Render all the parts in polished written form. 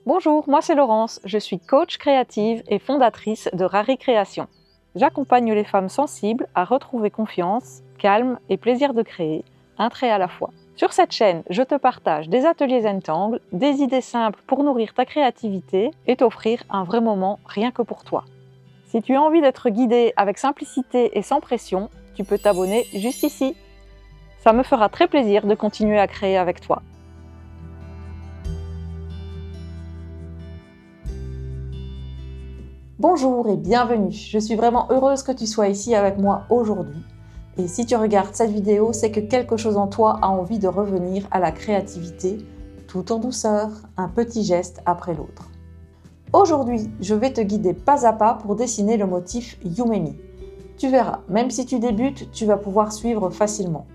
Bonjour, moi c'est Laurence, je suis coach créative et fondatrice de Rari Création. J'accompagne les femmes sensibles à retrouver confiance, calme et plaisir de créer, un trait à la fois. Sur cette chaîne, je te partage des ateliers Zentangle, des idées simples pour nourrir ta créativité et t'offrir un vrai moment rien que pour toi. Si tu as envie d'être guidée avec simplicité et sans pression, tu peux t'abonner juste ici. Ça me fera très plaisir de continuer à créer avec toi. Bonjour et bienvenue, je suis vraiment heureuse que tu sois ici avec moi aujourd'hui. Et si tu regardes cette vidéo, c'est que quelque chose en toi a envie de revenir à la créativité, tout en douceur, un petit geste après l'autre. Aujourd'hui, je vais te guider pas à pas pour dessiner le motif Yumemi. Tu verras, même si tu débutes, tu vas pouvoir suivre facilement.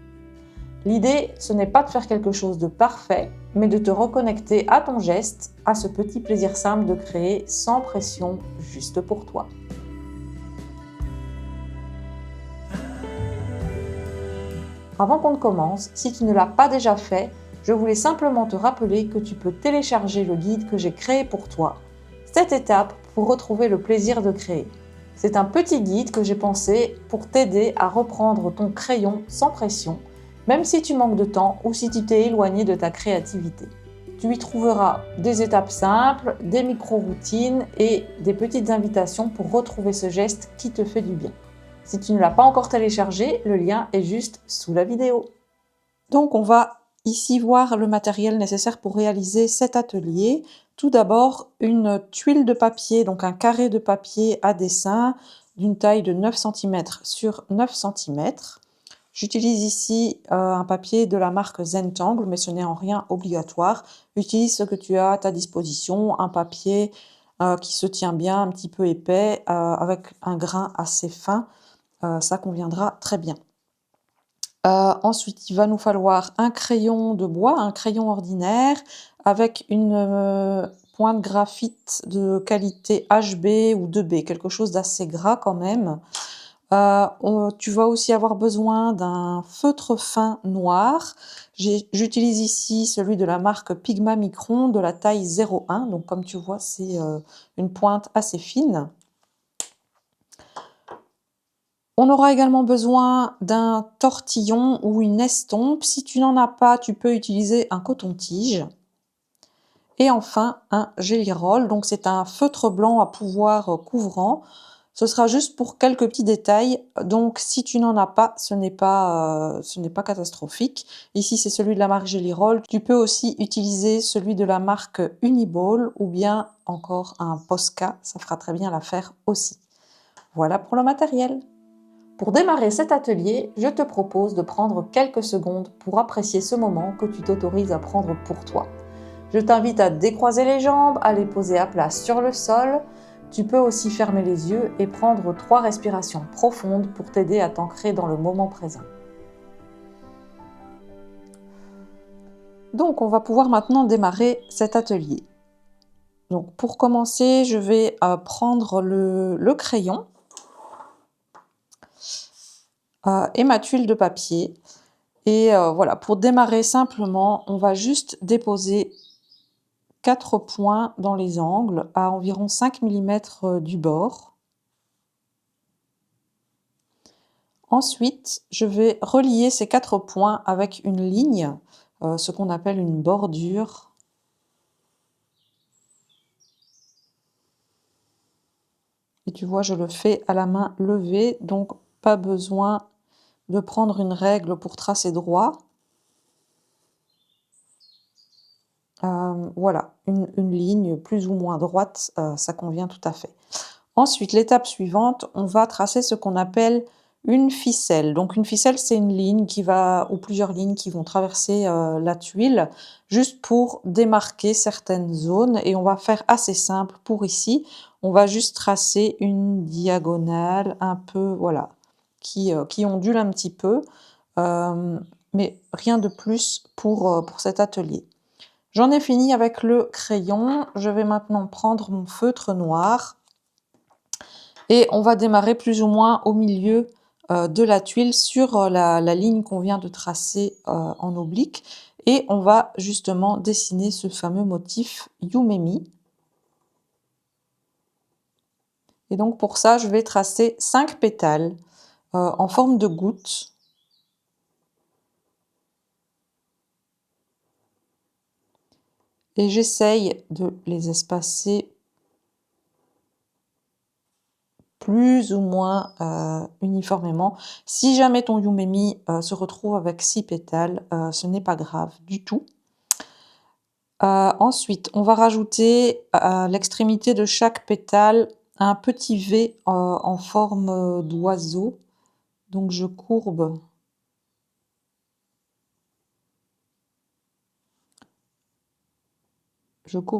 L'idée, ce n'est pas de faire quelque chose de parfait, mais de te reconnecter à ton geste, à ce petit plaisir simple de créer sans pression, juste pour toi. Avant qu'on ne commence, si tu ne l'as pas déjà fait, je voulais simplement te rappeler que tu peux télécharger le guide que j'ai créé pour toi, 7 étapes pour retrouver le plaisir de créer. C'est un petit guide que j'ai pensé pour t'aider à reprendre ton crayon sans pression, même si tu manques de temps ou si tu t'es éloigné de ta créativité. Tu y trouveras des étapes simples, des micro-routines et des petites invitations pour retrouver ce geste qui te fait du bien. Si tu ne l'as pas encore téléchargé, le lien est juste sous la vidéo. Donc on va ici voir le matériel nécessaire pour réaliser cet atelier. Tout d'abord, une tuile de papier, donc un carré de papier à dessin d'une taille de 9 cm sur 9 cm. J'utilise ici un papier de la marque Zentangle, mais ce n'est en rien obligatoire. Utilise ce que tu as à ta disposition, un papier qui se tient bien, un petit peu épais, avec un grain assez fin. Ça conviendra très bien. Ensuite, il va nous falloir un crayon de bois, un crayon ordinaire, avec une pointe graphite de qualité HB ou 2B, quelque chose d'assez gras quand même. Tu vas aussi avoir besoin d'un feutre fin noir. J'utilise ici celui de la marque Pigma Micron de la taille 0,1. Donc comme tu vois, c'est une pointe assez fine. On aura également besoin d'un tortillon ou une estompe. Si tu n'en as pas, tu peux utiliser un coton-tige. Et enfin, un Gelly Roll. Donc c'est un feutre blanc à pouvoir couvrant. Ce sera juste pour quelques petits détails. Donc si tu n'en as pas, ce n'est pas catastrophique. Ici, c'est celui de la marque Gelly Roll. Tu peux aussi utiliser celui de la marque Uniball ou bien encore un Posca. Ça fera très bien l'affaire aussi. Voilà pour le matériel. Pour démarrer cet atelier, je te propose de prendre quelques secondes pour apprécier ce moment que tu t'autorises à prendre pour toi. Je t'invite à décroiser les jambes, à les poser à plat sur le sol. Tu peux aussi fermer les yeux et prendre 3 respirations profondes pour t'aider à t'ancrer dans le moment présent. Donc, on va pouvoir maintenant démarrer cet atelier. Donc, pour commencer, je vais prendre le crayon et ma tuile de papier. Et voilà, pour démarrer simplement, on va juste déposer 4 points dans les angles à environ 5 mm du bord. Ensuite, je vais relier ces 4 points avec une ligne, ce qu'on appelle une bordure. Et tu vois, je le fais à la main levée, donc pas besoin de prendre une règle pour tracer droit. Voilà, une ligne plus ou moins droite, ça convient tout à fait. Ensuite, l'étape suivante, on va tracer ce qu'on appelle une ficelle. Donc une ficelle, c'est une ligne qui va, ou plusieurs lignes qui vont traverser la tuile, juste pour démarquer certaines zones. Et on va faire assez simple pour ici. On va juste tracer une diagonale un peu, voilà, qui ondule un petit peu, mais rien de plus pour cet atelier. J'en ai fini avec le crayon. Je vais maintenant prendre mon feutre noir. Et on va démarrer plus ou moins au milieu de la tuile sur la ligne qu'on vient de tracer en oblique. Et on va justement dessiner ce fameux motif Yumemi. Et donc pour ça, je vais tracer 5 pétales en forme de goutte. Et j'essaye de les espacer plus ou moins uniformément. Si jamais ton Yumemi se retrouve avec 6 pétales, ce n'est pas grave du tout. Ensuite, on va rajouter à l'extrémité de chaque pétale un petit V en forme d'oiseau. Donc je courbe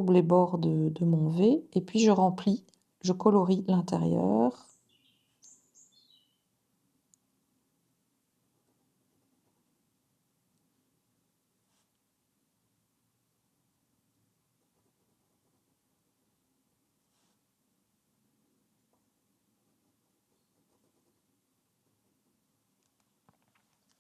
les bords de mon V et puis je remplis, je colorie l'intérieur.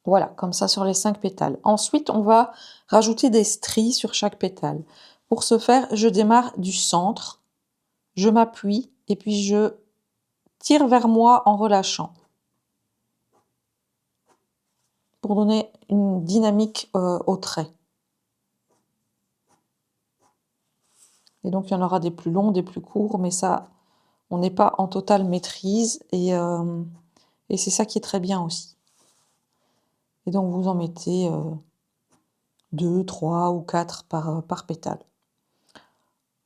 Voilà, comme ça sur les 5 pétales. Ensuite, on va rajouter des stries sur chaque pétale. Pour ce faire, je démarre du centre, je m'appuie et puis je tire vers moi en relâchant. Pour donner une dynamique au trait. Et donc il y en aura des plus longs, des plus courts, mais ça, on n'est pas en totale maîtrise et c'est ça qui est très bien aussi. Et donc vous en mettez 2, 3 ou 4 par pétale.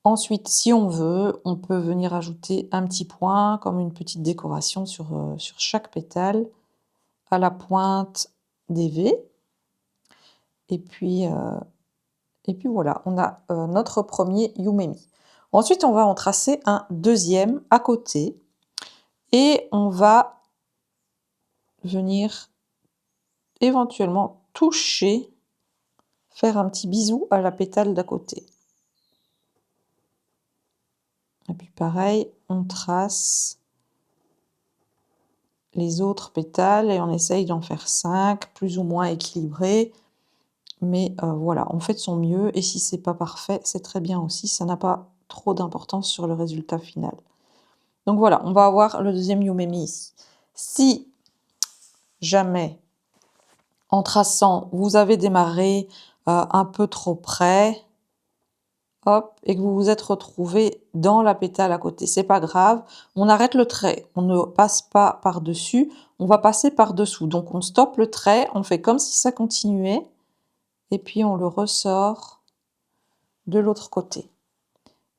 Ensuite, si on veut, on peut venir ajouter un petit point, comme une petite décoration sur chaque pétale, à la pointe des V. Et puis voilà, on a notre premier Yumemi. Ensuite, on va en tracer un deuxième à côté. Et on va venir éventuellement toucher, faire un petit bisou à la pétale d'à côté. Et puis pareil, on trace les autres pétales et on essaye d'en faire 5, plus ou moins équilibrés. Mais voilà, on fait de son mieux et si c'est pas parfait, c'est très bien aussi. Ça n'a pas trop d'importance sur le résultat final. Donc voilà, on va avoir le deuxième Yumemi ici. Si jamais, en traçant, vous avez démarré un peu trop près, hop, et que vous vous êtes retrouvé dans la pétale à côté, c'est pas grave, on arrête le trait, on ne passe pas par-dessus, on va passer par-dessous. Donc on stoppe le trait, on fait comme si ça continuait, et puis on le ressort de l'autre côté.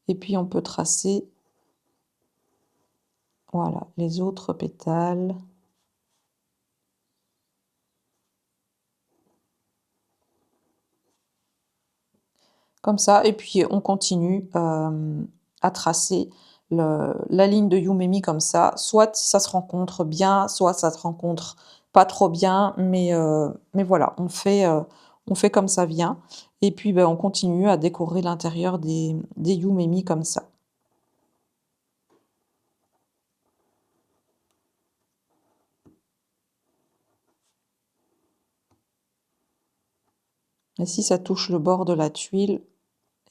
Et puis on peut tracer, voilà, les autres pétales. Comme ça, et puis on continue à tracer la ligne de Yumemi comme ça. Soit ça se rencontre bien, soit ça se rencontre pas trop bien, mais voilà, on fait comme ça vient. Et puis ben, on continue à décorer l'intérieur des Yumemi comme ça. Et si ça touche le bord de la tuile,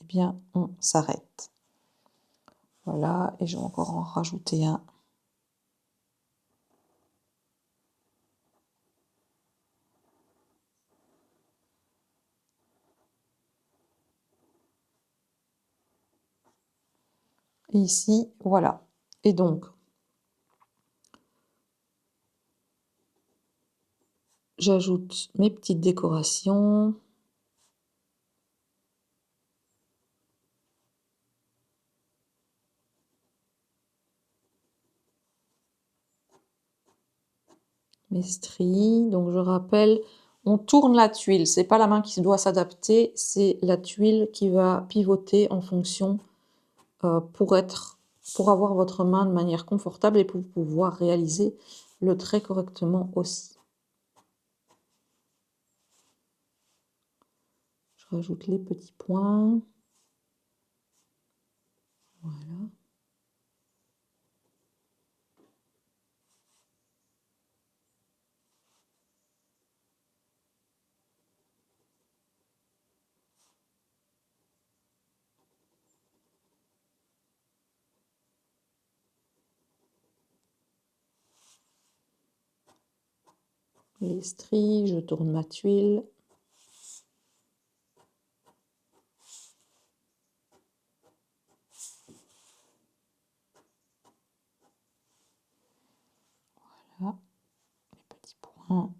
eh bien on s'arrête. Voilà, et je vais encore en rajouter un. Et ici, voilà. Et donc, j'ajoute mes petites décorations. Mes stries, donc je rappelle, on tourne la tuile, c'est pas la main qui doit s'adapter, c'est la tuile qui va pivoter en fonction pour avoir votre main de manière confortable et pour pouvoir réaliser le trait correctement aussi. Je rajoute les petits points. Voilà. les stries, je tourne ma tuile. Voilà, les petits points.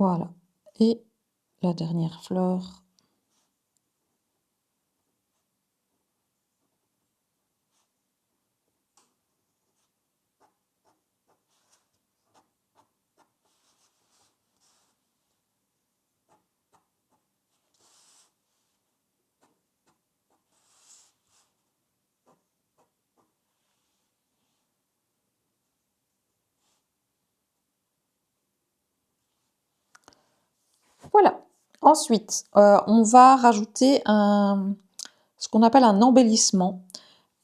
Voilà, et la dernière fleur. Voilà. Ensuite, on va rajouter ce qu'on appelle un embellissement.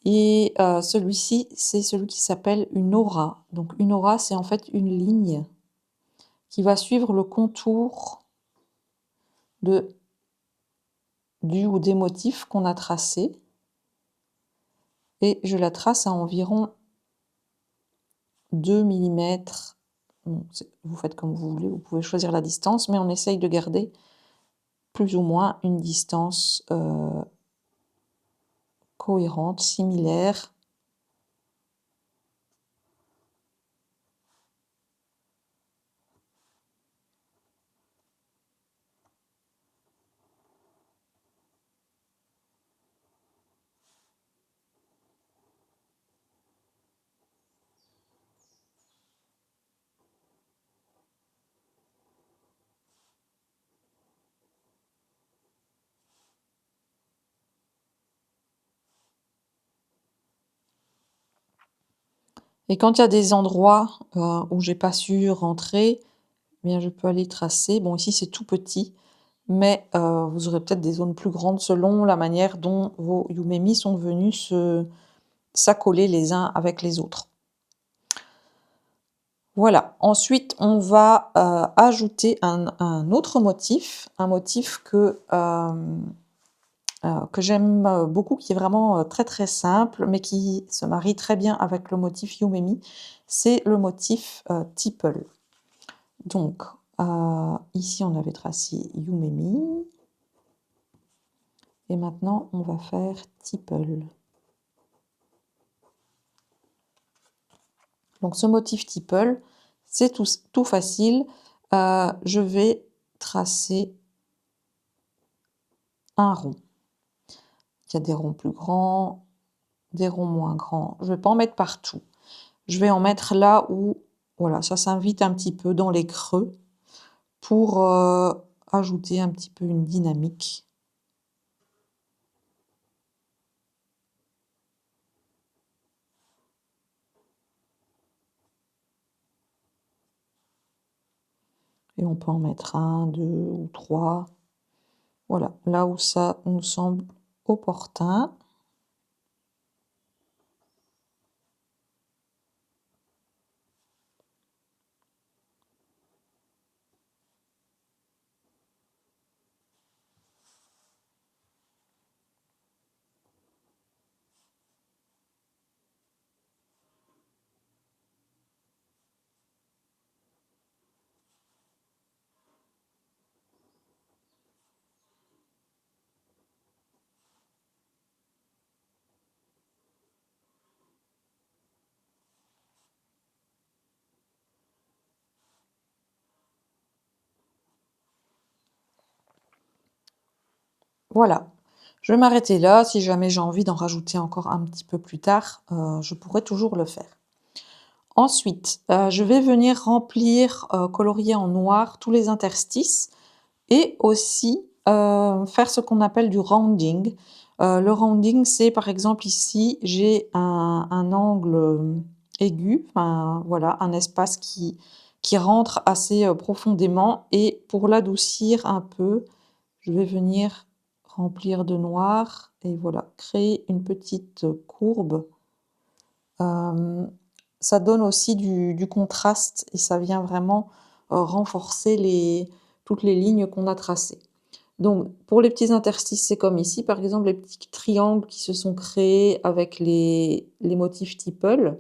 Et celui-ci, c'est celui qui s'appelle une aura. Donc une aura, c'est en fait une ligne qui va suivre le contour du ou des motifs qu'on a tracés. Et je la trace à environ 2 mm. Bon, vous faites comme vous voulez, vous pouvez choisir la distance, mais on essaye de garder plus ou moins une distance cohérente, similaire. Et quand il y a des endroits où j'ai pas su rentrer, eh bien je peux aller tracer. Bon, ici c'est tout petit, mais vous aurez peut-être des zones plus grandes selon la manière dont vos yumemi sont venus s'accoler les uns avec les autres. Voilà. Ensuite, on va ajouter un autre motif, un motif que j'aime beaucoup, qui est vraiment très très simple, mais qui se marie très bien avec le motif yumemi. C'est le motif Teeple. Donc, ici on avait tracé yumemi. Et maintenant, on va faire Teeple. Donc, ce motif Teeple, c'est tout facile. Je vais tracer un rond. Il y a des ronds plus grands, des ronds moins grands. Je ne vais pas en mettre partout. Je vais en mettre là où, voilà, ça s'invite un petit peu dans les creux pour ajouter un petit peu une dynamique. Et on peut en mettre un, deux ou trois. Voilà, là où ça nous semble opportun. Voilà, je vais m'arrêter là. Si jamais j'ai envie d'en rajouter encore un petit peu plus tard, je pourrais toujours le faire. Ensuite, je vais venir remplir, colorier en noir tous les interstices et aussi, faire ce qu'on appelle du rounding. Le rounding, c'est par exemple ici, j'ai un angle, aigu, enfin voilà, un espace qui rentre assez, profondément et pour l'adoucir un peu, je vais venir remplir de noir et voilà, créer une petite, courbe. Hem, Ça donne aussi du contraste et ça vient vraiment, renforcer toutes les lignes qu'on a tracées. Donc pour les petits interstices, c'est comme ici, par exemple, les petits triangles qui se sont créés avec les motifs Tipple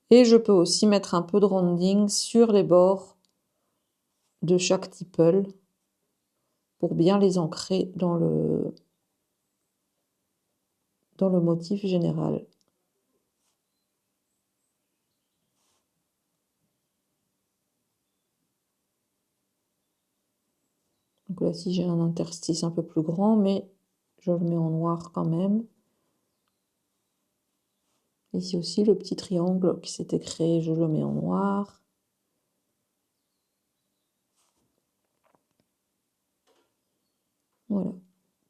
et je peux aussi mettre un peu de rounding sur les bords de chaque Tipple pour bien les ancrer dans le motif général. Donc là, si j'ai un interstice un peu plus grand, mais je le mets en noir quand même. Ici aussi, le petit triangle qui s'était créé, je le mets en noir. Voilà.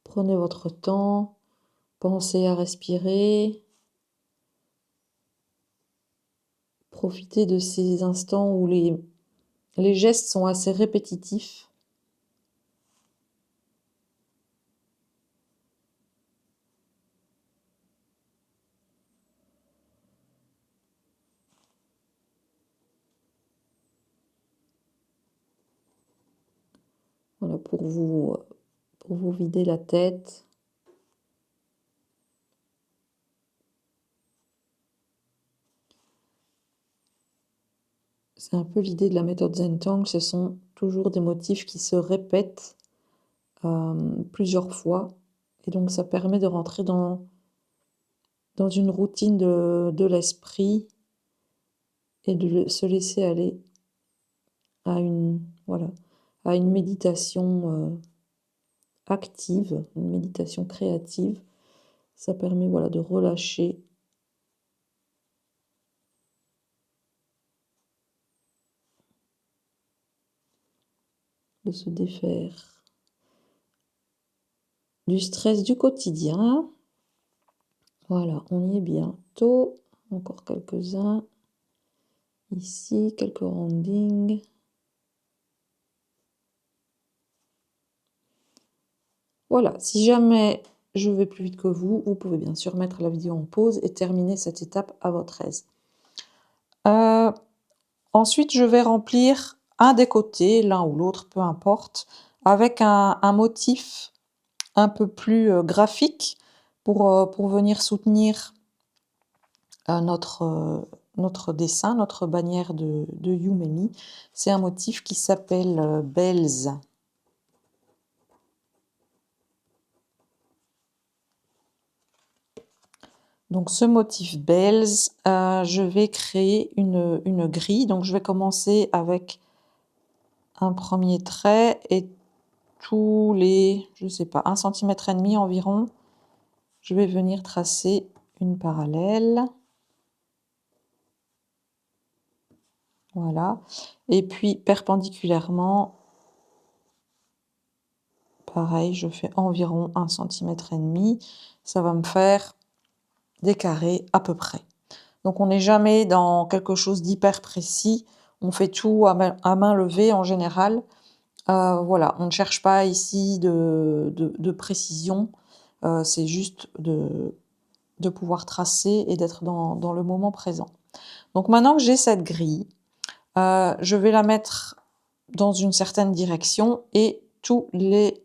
Prenez votre temps, pensez à respirer. Profitez de ces instants où les gestes sont assez répétitifs. Voilà, pour vous vider la tête. C'est un peu l'idée de la méthode Zen-Tang, ce sont toujours des motifs qui se répètent plusieurs fois. Et donc ça permet de rentrer dans une routine de l'esprit et de se laisser aller voilà, à une méditation active, une méditation créative. Ça permet voilà, de relâcher. De se défaire du stress du quotidien. Voilà, on y est bientôt. Encore quelques-uns. Ici, quelques roundings. Voilà, si jamais je vais plus vite que vous, vous pouvez bien sûr mettre la vidéo en pause et terminer cette étape à votre aise. Ensuite, je vais remplir un des côtés, l'un ou l'autre, peu importe, avec un motif un peu plus graphique pour venir soutenir notre dessin, notre bannière de You C'est un motif qui s'appelle Bells. Donc ce motif Bells, je vais créer une grille. Donc je vais commencer avec un premier trait et tous les, je sais pas, 1,5 cm environ, je vais venir tracer une parallèle. Voilà. Et puis perpendiculairement, pareil, je fais environ 1,5 cm. Ça va me faire des carrés à peu près. Donc on n'est jamais dans quelque chose d'hyper précis. On fait tout à main levée en général. Voilà, on ne cherche pas ici de précision. C'est juste de pouvoir tracer et d'être dans le moment présent. Donc maintenant que j'ai cette grille, je vais la mettre dans une certaine direction et tous les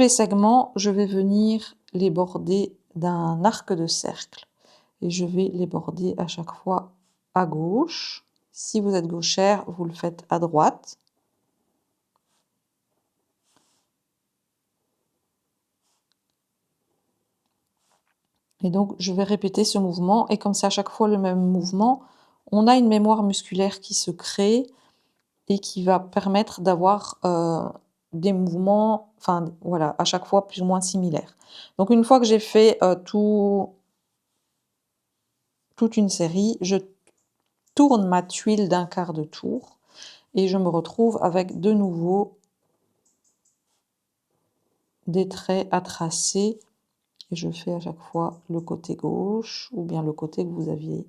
segments, je vais venir les border d'un arc de cercle. Et je vais les border à chaque fois à gauche. Si vous êtes gauchère, vous le faites à droite. Et donc, je vais répéter ce mouvement. Et comme c'est à chaque fois le même mouvement, on a une mémoire musculaire qui se crée et qui va permettre d'avoir des mouvements, enfin voilà, à chaque fois plus ou moins similaires. Donc une fois que j'ai fait toute une série, je tourne ma tuile d'un quart de tour et je me retrouve avec de nouveau des traits à tracer. Et je fais à chaque fois le côté gauche ou bien le côté que vous aviez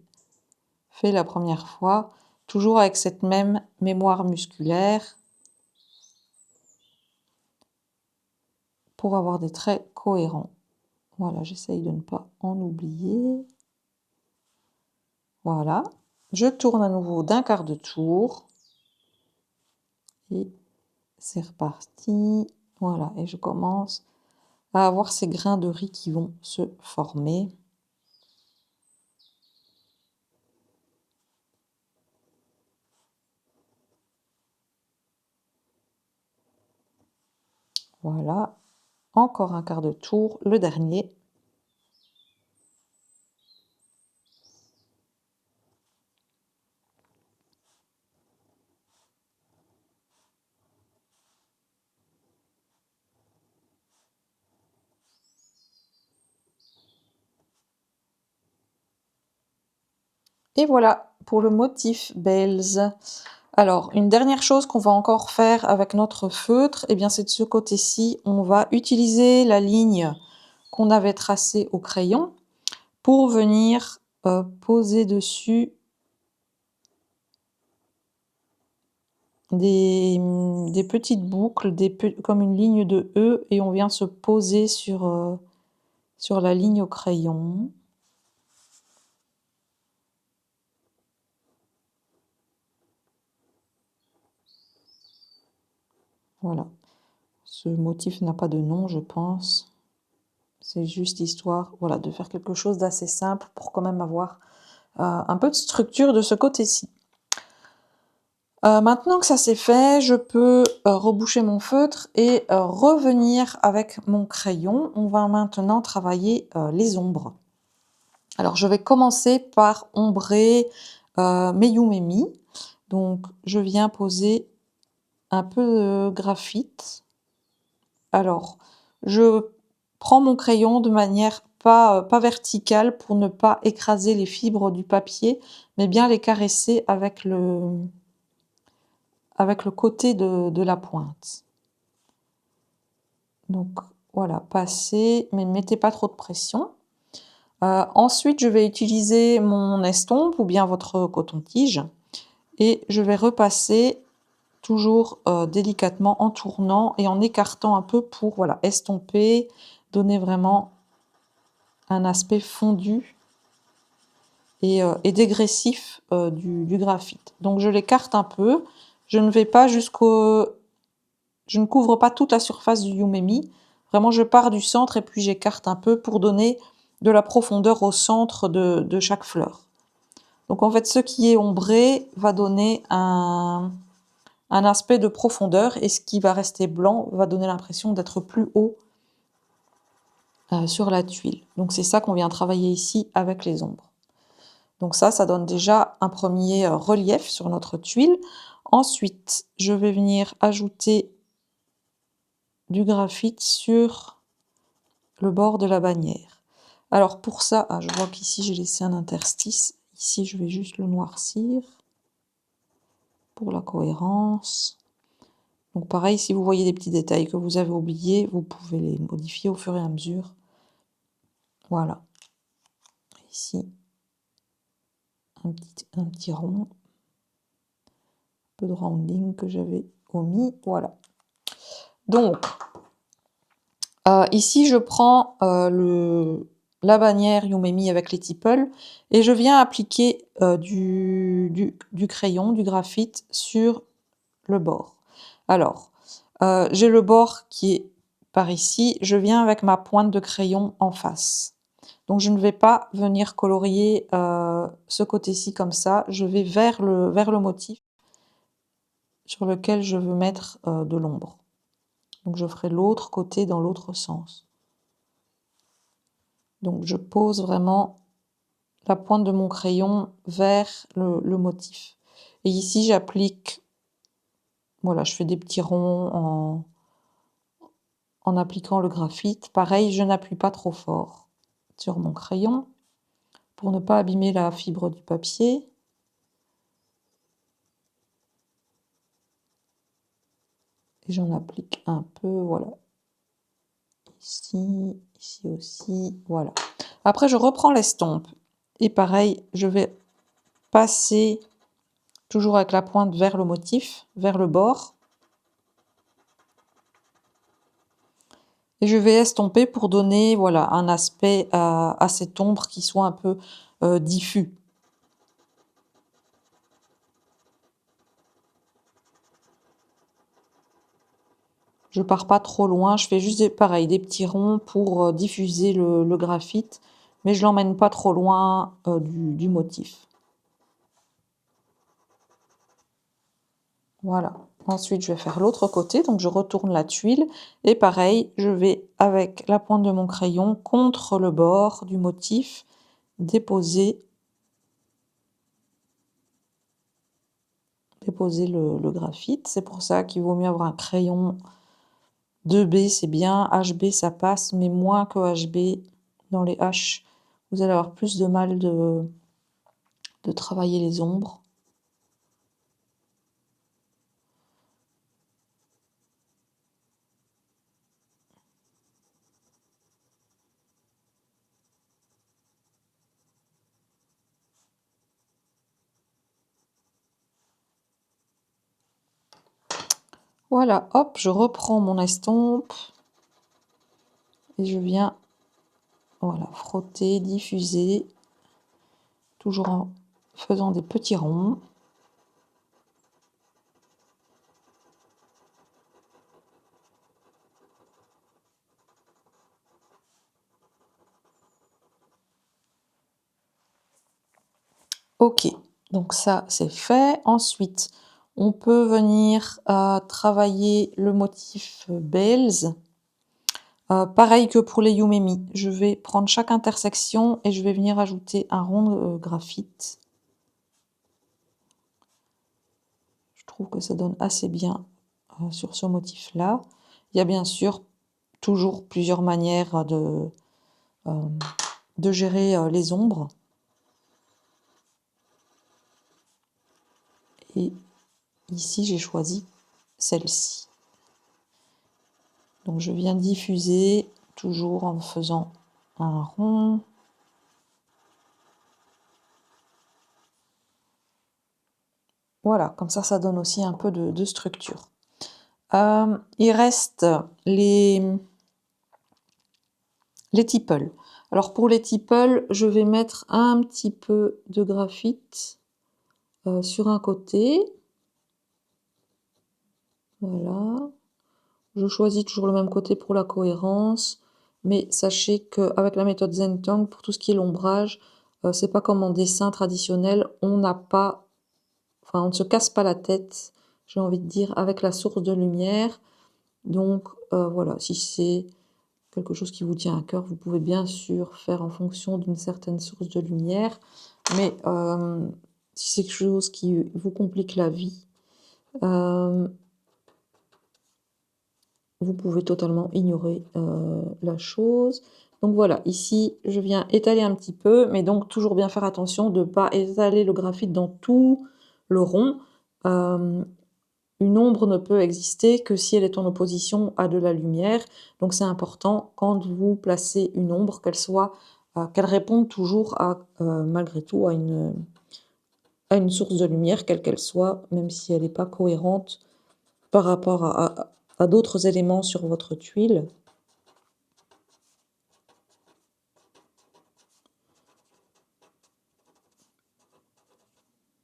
fait la première fois, toujours avec cette même mémoire musculaire pour avoir des traits cohérents. Voilà, j'essaye de ne pas en oublier. Voilà, je tourne à nouveau d'un quart de tour et c'est reparti. Voilà, et je commence à avoir ces grains de riz qui vont se former. Voilà, encore un quart de tour, le dernier. Et voilà pour le motif Bells. Alors, une dernière chose qu'on va encore faire avec notre feutre, eh bien c'est de ce côté-ci, on va utiliser la ligne qu'on avait tracée au crayon pour venir poser dessus des petites boucles, comme une ligne de E, et on vient se poser sur la ligne au crayon. Voilà. Ce motif n'a pas de nom, je pense. C'est juste histoire, voilà, de faire quelque chose d'assez simple pour quand même avoir un peu de structure de ce côté-ci. Maintenant que ça c'est fait, je peux reboucher mon feutre et revenir avec mon crayon. On va maintenant travailler les ombres. Alors je vais commencer par ombrer Meyumemi. Donc je viens poser un peu de graphite. Alors je prends mon crayon de manière pas verticale pour ne pas écraser les fibres du papier, mais bien les caresser avec le côté de la pointe. Donc voilà, passez, mais ne mettez pas trop de pression. Ensuite, je vais utiliser mon estompe ou bien votre coton-tige et je vais repasser toujours délicatement en tournant et en écartant un peu pour voilà, estomper, donner vraiment un aspect fondu et dégressif du graphite. Donc je l'écarte un peu, je ne vais pas je ne couvre pas toute la surface du Yumemi. Vraiment, je pars du centre et puis j'écarte un peu pour donner de la profondeur au centre de chaque fleur. Donc en fait, ce qui est ombré va donner un aspect de profondeur et ce qui va rester blanc va donner l'impression d'être plus haut sur la tuile. Donc c'est ça qu'on vient travailler ici avec les ombres. Donc ça donne déjà un premier relief sur notre tuile. Ensuite, je vais venir ajouter du graphite sur le bord de la bannière. Alors pour ça, je vois qu'ici j'ai laissé un interstice. Ici, je vais juste le noircir pour la cohérence. Donc pareil, si vous voyez des petits détails que vous avez oubliés, vous pouvez les modifier au fur et à mesure. Voilà. Ici, un petit rond. Un peu de rounding que j'avais omis. Voilà. Donc, ici, je prends la bannière Yumemi avec les tipples et je viens appliquer du crayon, du graphite sur le bord. Alors, j'ai le bord qui est par ici, je viens avec ma pointe de crayon en face. Donc je ne vais pas venir colorier ce côté-ci comme ça, je vais vers le motif sur lequel je veux mettre de l'ombre. Donc je ferai l'autre côté dans l'autre sens. Donc je pose vraiment la pointe de mon crayon vers le motif. Et ici j'applique, voilà, je fais des petits ronds en appliquant le graphite. Pareil, je n'appuie pas trop fort sur mon crayon. pour ne pas abîmer la fibre du papier. Et j'en applique un peu, voilà. Ici, ici aussi, voilà. Après, je reprends l'estompe. Et pareil, je vais passer toujours avec la pointe vers le motif, vers le bord. Et je vais estomper pour donner, voilà, un aspect à cette ombre qui soit un peu diffus. Je pars pas trop loin, je fais juste pareil, des petits ronds pour diffuser le graphite, mais je l'emmène pas trop loin du motif. Voilà. Ensuite, je vais faire l'autre côté, donc je retourne la tuile et pareil, je vais avec la pointe de mon crayon contre le bord du motif déposer le graphite. C'est pour ça qu'il vaut mieux avoir un crayon 2B, c'est bien. HB, ça passe, mais moins que HB. Dans les H, vous allez avoir plus de mal de travailler les ombres. Voilà, hop, je reprends mon estompe et je viens, voilà, frotter, diffuser, toujours en faisant des petits ronds. Ok, donc ça c'est fait. Ensuite, on peut venir travailler le motif Bells. Pareil que pour les Yumemi, je vais prendre chaque intersection et je vais venir ajouter un rond graphite. Je trouve que ça donne assez bien sur ce motif-là. Il y a bien sûr toujours plusieurs manières de gérer les ombres. Et ici, j'ai choisi celle-ci. Donc je viens diffuser, toujours en faisant un rond. Voilà, comme ça donne aussi un peu de structure. Il reste les tipples. Alors pour les tipples, je vais mettre un petit peu de graphite sur un côté. Voilà. Je choisis toujours le même côté pour la cohérence, mais sachez qu'avec la méthode Zentongue, pour tout ce qui est l'ombrage, c'est pas comme en dessin traditionnel, on n'a pas, enfin on ne se casse pas la tête, j'ai envie de dire, avec la source de lumière. Donc voilà, si c'est quelque chose qui vous tient à cœur, vous pouvez bien sûr faire en fonction d'une certaine source de lumière, mais si c'est quelque chose qui vous complique la vie, vous pouvez totalement ignorer la chose. Donc voilà, ici, je viens étaler un petit peu, mais donc toujours bien faire attention de ne pas étaler le graphite dans tout le rond. Une ombre ne peut exister que si elle est en opposition à de la lumière. Donc c'est important, quand vous placez une ombre, qu'elle réponde toujours malgré tout à une source de lumière, quelle qu'elle soit, même si elle n'est pas cohérente par rapport à d'autres éléments sur votre tuile.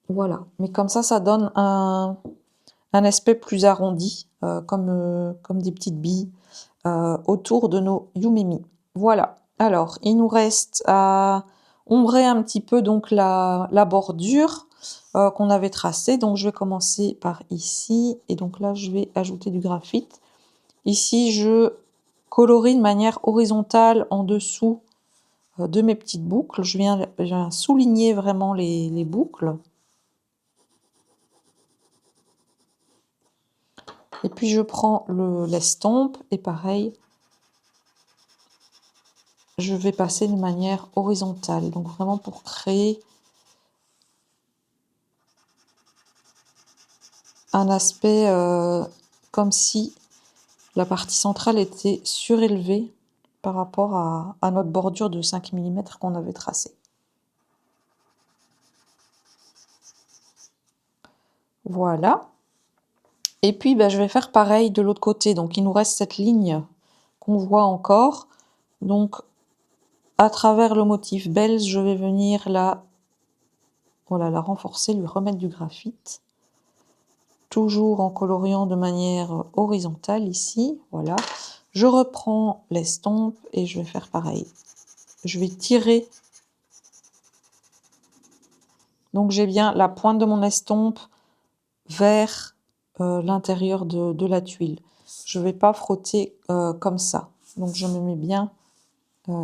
Voilà, mais comme ça donne un aspect plus arrondi, comme des petites billes autour de nos Yumemi. Voilà, alors il nous reste à ombrer un petit peu donc la bordure qu'on avait tracée. Donc je vais commencer par ici, et donc là je vais ajouter du graphite. Ici je colorie de manière horizontale en dessous de mes petites boucles. Je viens souligner vraiment les boucles. Et puis je prends l'estompe et pareil, je vais passer de manière horizontale. Donc vraiment pour créer un aspect comme si la partie centrale était surélevée par rapport à notre bordure de 5 mm qu'on avait tracée. Voilà. Et puis, je vais faire pareil de l'autre côté. Donc, il nous reste cette ligne qu'on voit encore. Donc, à travers le motif belge, je vais venir voilà, la renforcer, lui remettre du graphite. Toujours en coloriant de manière horizontale ici. Voilà. Je reprends l'estompe et je vais faire pareil. Je vais tirer. Donc, j'ai bien la pointe de mon estompe vers l'intérieur de la tuile. Je ne vais pas frotter comme ça. Donc, je me mets bien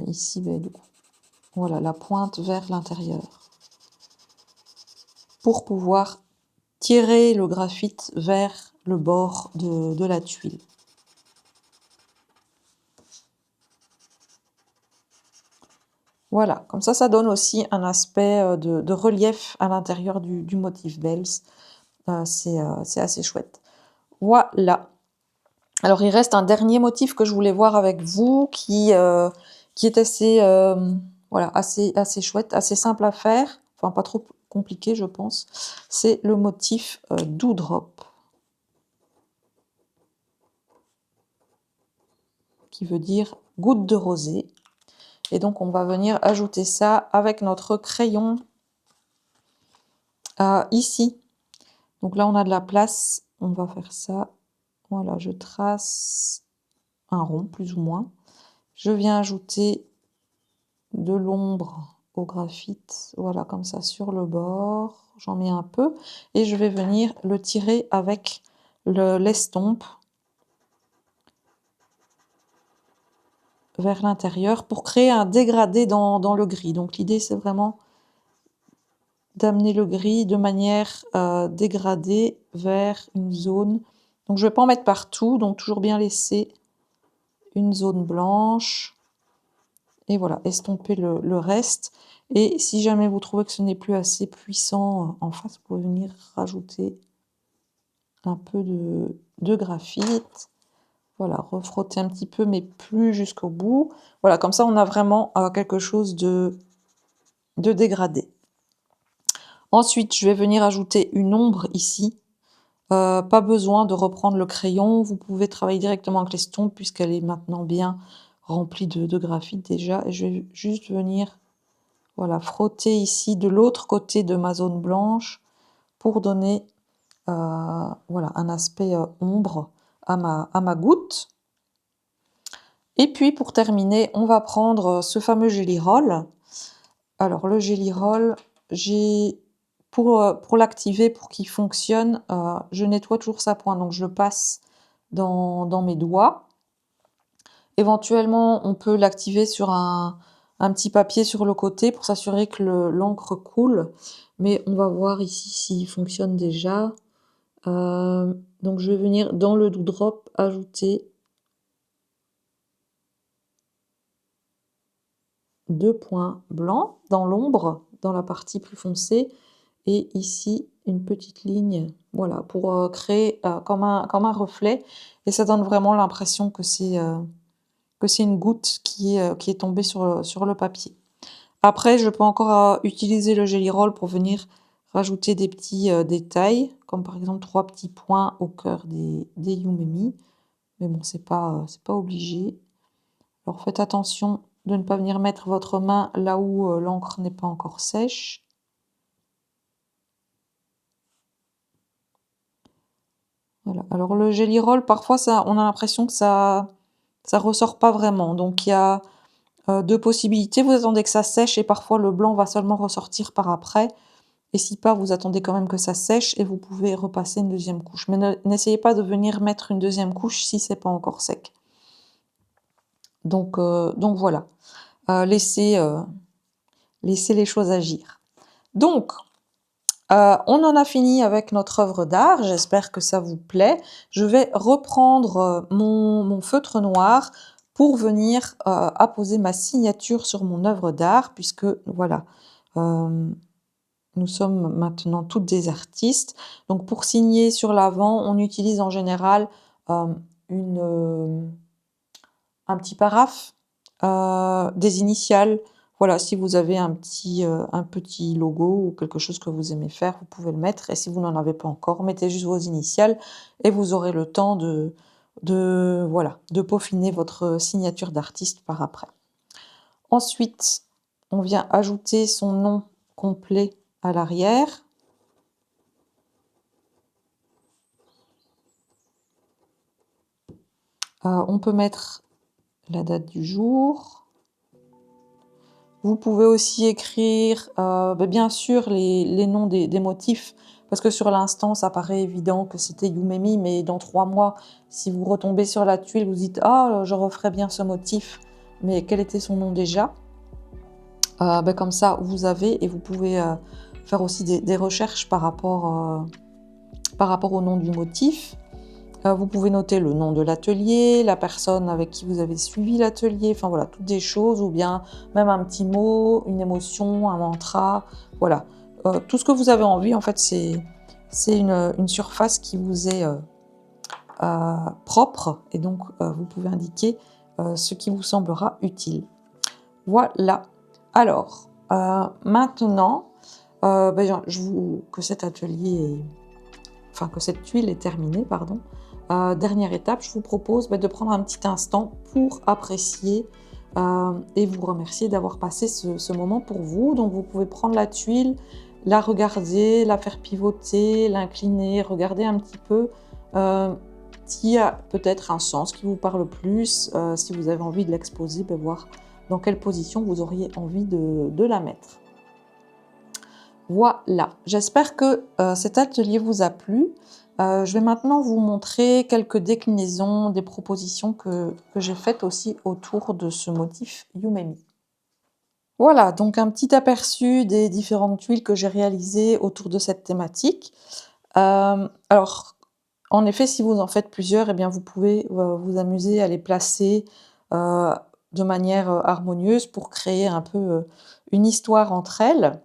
ici, du coup. Voilà, la pointe vers l'intérieur. Pour pouvoir tirer le graphite vers le bord de la tuile. Voilà, comme ça donne aussi un aspect de relief à l'intérieur du motif belge. C'est assez chouette. Voilà. Alors, il reste un dernier motif que je voulais voir avec vous qui est assez, voilà, assez chouette, assez simple à faire. Enfin, pas trop compliqué, je pense. C'est le motif Dewdrop. Qui veut dire goutte de rosée. Et donc, on va venir ajouter ça avec notre crayon ici. Donc là, on a de la place. On va faire ça. Voilà, je trace un rond, plus ou moins. Je viens ajouter de l'ombre au graphite. Voilà, comme ça, sur le bord. J'en mets un peu. Et je vais venir le tirer avec l'estompe vers l'intérieur pour créer un dégradé dans le gris. Donc, l'idée, c'est vraiment d'amener le gris de manière dégradée vers une zone. Donc, je ne vais pas en mettre partout, donc toujours bien laisser une zone blanche. Et voilà, estomper le reste. Et si jamais vous trouvez que ce n'est plus assez puissant en face, vous pouvez venir rajouter un peu de graphite. Voilà, refrotter un petit peu, mais plus jusqu'au bout. Voilà, comme ça, on a vraiment quelque chose de dégradé. Ensuite, je vais venir ajouter une ombre ici. Pas besoin de reprendre le crayon, vous pouvez travailler directement avec l'estompe puisqu'elle est maintenant bien remplie de graphite déjà. Et je vais juste venir voilà, frotter ici de l'autre côté de ma zone blanche pour donner voilà, un aspect ombre à ma goutte. Et puis pour terminer, on va prendre ce fameux Gelly Roll. Alors le Gelly Roll, pour l'activer, pour qu'il fonctionne, je nettoie toujours sa pointe, donc je le passe dans mes doigts. Éventuellement, on peut l'activer sur un petit papier sur le côté pour s'assurer que l'encre coule. Mais on va voir ici s'il fonctionne déjà. Donc je vais venir dans le Dewdrop ajouter 2 points blancs dans l'ombre, dans la partie plus foncée. Et ici, une petite ligne, voilà, pour créer comme un reflet. Et ça donne vraiment l'impression que c'est une goutte qui est tombée sur le papier. Après, je peux encore utiliser le Gelly Roll pour venir rajouter des petits détails, comme par exemple 3 petits points au cœur des Yumemi. Mais bon, c'est pas obligé. Alors faites attention de ne pas venir mettre votre main là où l'encre n'est pas encore sèche. Voilà. Alors le Gelly Roll, parfois, on a l'impression que ça ressort pas vraiment. Donc il y a 2 possibilités. Vous attendez que ça sèche et parfois le blanc va seulement ressortir par après. Et si pas, vous attendez quand même que ça sèche et vous pouvez repasser une deuxième couche. Mais n'essayez pas de venir mettre une deuxième couche si c'est pas encore sec. Donc voilà. Laissez les choses agir. Donc, on en a fini avec notre œuvre d'art. J'espère que ça vous plaît. Je vais reprendre mon feutre noir pour venir apposer ma signature sur mon œuvre d'art, puisque voilà, nous sommes maintenant toutes des artistes. Donc pour signer sur l'avant, on utilise en général une, un petit paraphe, des initiales. Voilà, si vous avez un petit logo ou quelque chose que vous aimez faire, vous pouvez le mettre. Et si vous n'en avez pas encore, mettez juste vos initiales et vous aurez le temps voilà, de peaufiner votre signature d'artiste par après. Ensuite, on vient ajouter son nom complet à l'arrière. On peut mettre la date du jour. Vous pouvez aussi écrire, bien sûr, les noms des motifs, parce que sur l'instant, ça paraît évident que c'était Yumemi, mais dans 3 mois, si vous retombez sur la tuile, vous dites « Ah, je referais bien ce motif, mais quel était son nom déjà ?» Comme ça, vous avez, et vous pouvez faire aussi des recherches par rapport au nom du motif. Vous pouvez noter le nom de l'atelier, la personne avec qui vous avez suivi l'atelier, enfin voilà, toutes des choses, ou bien même un petit mot, une émotion, un mantra, voilà. Tout ce que vous avez envie, en fait, c'est une surface qui vous est propre, et donc vous pouvez indiquer ce qui vous semblera utile. Voilà. Alors, maintenant, que cet atelier que cette tuile est terminée, pardon. Dernière étape, je vous propose de prendre un petit instant pour apprécier et vous remercier d'avoir passé ce moment pour vous. Donc vous pouvez prendre la tuile, la regarder, la faire pivoter, l'incliner, regarder un petit peu s'il y a peut-être un sens qui vous parle plus, si vous avez envie de l'exposer, voir dans quelle position vous auriez envie de la mettre. Voilà, j'espère que cet atelier vous a plu. Je vais maintenant vous montrer quelques déclinaisons des propositions que j'ai faites aussi autour de ce motif Yumemi. Voilà, donc un petit aperçu des différentes tuiles que j'ai réalisées autour de cette thématique. Alors, en effet, si vous en faites plusieurs, vous pouvez vous amuser à les placer de manière harmonieuse pour créer un peu une histoire entre elles.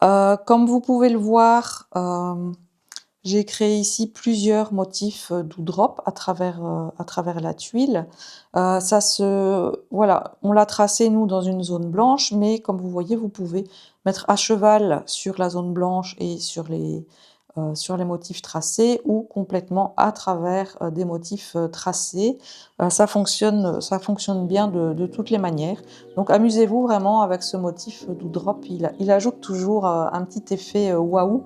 Comme vous pouvez le voir, j'ai créé ici plusieurs motifs doudrop à travers la tuile. Voilà, on l'a tracé nous dans une zone blanche, mais comme vous voyez, vous pouvez mettre à cheval sur la zone blanche et sur les motifs tracés, ou complètement à travers des motifs tracés. Ça fonctionne bien de toutes les manières. Donc amusez-vous vraiment avec ce motif doudrop, il ajoute toujours un petit effet waouh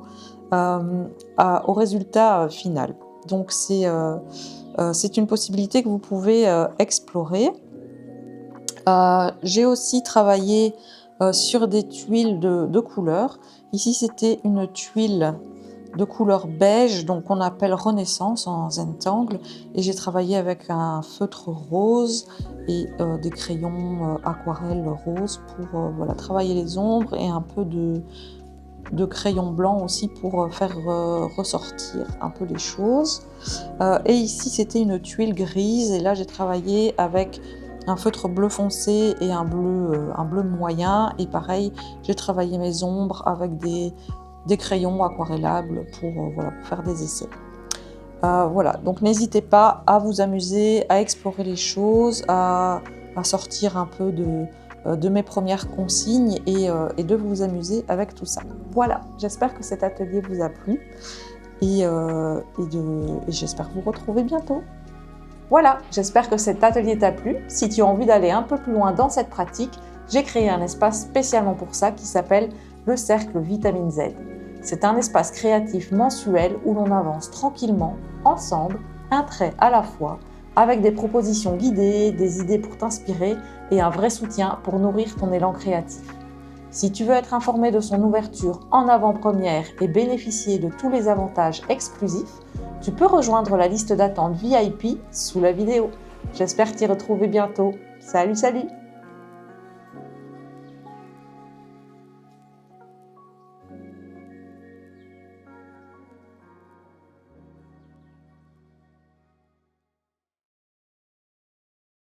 au résultat final. Donc c'est une possibilité que vous pouvez explorer. J'ai aussi travaillé sur des tuiles de couleurs. Ici, c'était une tuile de couleur beige, donc qu'on appelle Renaissance en Zentangle, et j'ai travaillé avec un feutre rose et des crayons aquarelle rose pour voilà, travailler les ombres, et un peu de crayon blanc aussi pour faire ressortir un peu les choses. Et ici, c'était une tuile grise, et là, j'ai travaillé avec un feutre bleu foncé et un bleu moyen, et pareil, j'ai travaillé mes ombres avec des crayons aquarellables pour faire des essais. Voilà, donc n'hésitez pas à vous amuser, à explorer les choses, à sortir un peu de mes premières consignes et de vous amuser avec tout ça. Voilà, j'espère que cet atelier vous a plu et j'espère vous retrouver bientôt. Voilà, j'espère que cet atelier t'a plu. Si tu as envie d'aller un peu plus loin dans cette pratique, j'ai créé un espace spécialement pour ça qui s'appelle le Cercle Vitamine Z. C'est un espace créatif mensuel où l'on avance tranquillement, ensemble, un trait à la fois, avec des propositions guidées, des idées pour t'inspirer et un vrai soutien pour nourrir ton élan créatif. Si tu veux être informé de son ouverture en avant-première et bénéficier de tous les avantages exclusifs, tu peux rejoindre la liste d'attente VIP sous la vidéo. J'espère t'y retrouver bientôt. Salut, salut!